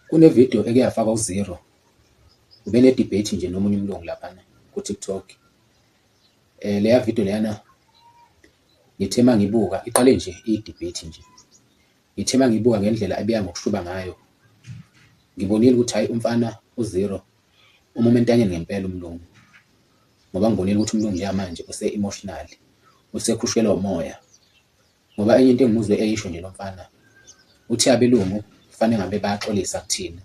Kunevidiyo eke yafakwa uZero, ube ne-debate nje nomunye umlungu laphana ku-TikTok. Leya video leyana ngithe mangibuka iqale nje i-debate nje. Ngithe mangibuka ngendlela abika ngokushuba ngayo, ngibonile ukuthi hayi umfana uZero umoment entanyeni ngempela umlungu, ngoba ngibonile ukuthi umlungu njengamanje use-emotional, usekhushelwa umoya. Ngoba enye into engimuzwe eyisho nje lo mfana uthi abelungu kufanele ngabe bayaxolisa kuthina.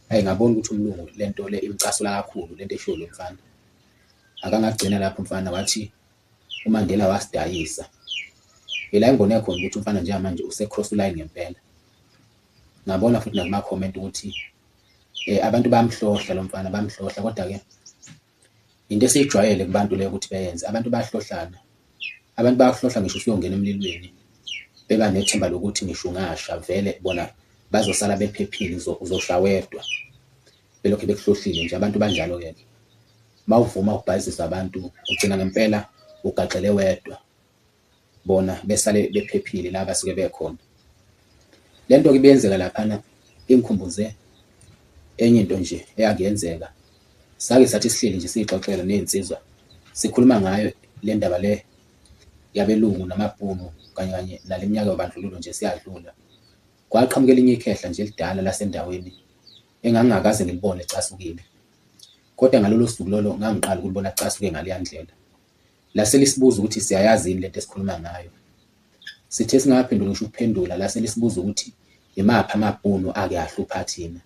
Hayi ngabona ukuthi umlungu lento le imcasula kakhulu lento eshiwo lo mfana. Akangagcina lapho umfana wathi uMandela wasidayisa. Ila engibone khona ukuthi umfana njengamanje use-cross line ngempela. Ngabona futhi nakuma-comment ukuthi abantu bayamhlohla lo mfana, bayamhlohla, kodwa-ke into esiyijwayele kubantu leyo ukuthi beyenze. Abantu bayahlohlana, abantu bayahlohla ngisho usuyongena emlilweni beba nethemba lokuthi ngisho ungasha vele bona bazosala bephephile, uzosha wedwa, belokhu bekuhlohlile nje. Abantu banjalo-ke mawuvuma ukubhazisa abantu ugcina ngempela ugaxele wedwa, bona besale bephephile la basuke bekhona. Lento-ke ibiyenzeka laphana ingikhumbuze enye into nje eyakuyenzeka. Sake sathi sihleli nje siyixoxela ney'nsizwa, sikhuluma ngayo le ndaba le yabelungu namabhunu kanye nale minyaka yobandlululo nje siyadlula. Kwaqhamuka elinye ikhehla nje elidala lasendaweni engangingakaze ngilibone licasukile, kodwa ngalolo suku lolo ngangiqala ukulibona licasuke ngaleya ndlela. Lase lisibuza ukuthi siyayazi yini lento esikhuluma ngayo. Sithe singaphendula ngisho ukuphendula, lase lisibuza ukuthi imaphi amabhunu ake ahlupha thina,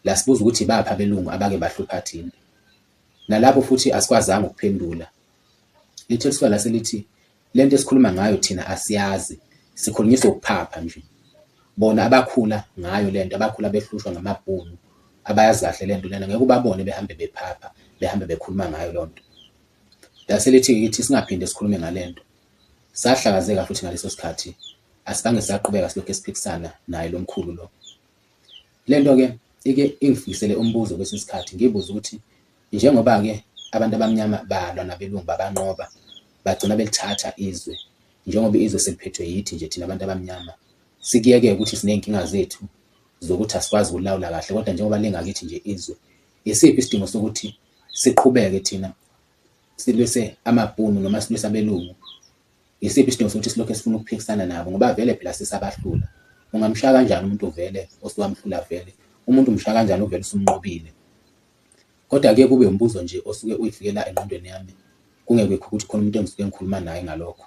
lasibuza ukuthi ibaphi abelungu abake bahlupha thina. Nalapho futhi asikwazanga ukuphendula. Lithe lisuka lase lithi lento esikhuluma ngayo thina asiyazi, sikhulunyiswa ukuphapha nje. Bona abakhula ngayo lento, abakhula behlushwa ngamabhunu, abayazi kahle lento lena, ngeke ubabone behambe bephapha, behambe bekhuluma ngayo lonto. Lase lithi kithi singaphinde sikhulume ngalento. Sahlakazeka futhi ngaleso sikhathi, asibange saqhubeka silokhu esiphikisana naye lo mkhulu lo. Lento-ke ike ingifikisele umbuzo kwesinye isikhathi, ngibuza ukuthi njengoba-ke abantu abamnyama balwa nabelungu babanqoba, bagcina belithatha izwe, njengoba izwe seliphethwe yithi nje thina abantu abamnyama, sikuyeke ukuthi siney'nkinga zethu zokuthi asikwazi ukulawula kahle, kodwa njengoba lingakithi nje izwe, isiphi isidingo sokuthi siqhubeke thina silwise amabhunu noma silwise abelungu? Isiphi isidingo sokuthi silokhu sifuna ukuphikisana nabo, ngoba vele phela sisabahlula. Ungamshaya kanjani umuntu vele osukamhlula vele? Umuntu umshaya kanjani uvele usumnqobile? Kodwa-ke kube umbuzo nje osuke uyifikela engqondweni yami, kungekho ukuthi khona umuntu engisuke ngikhuluma naye ngalokho.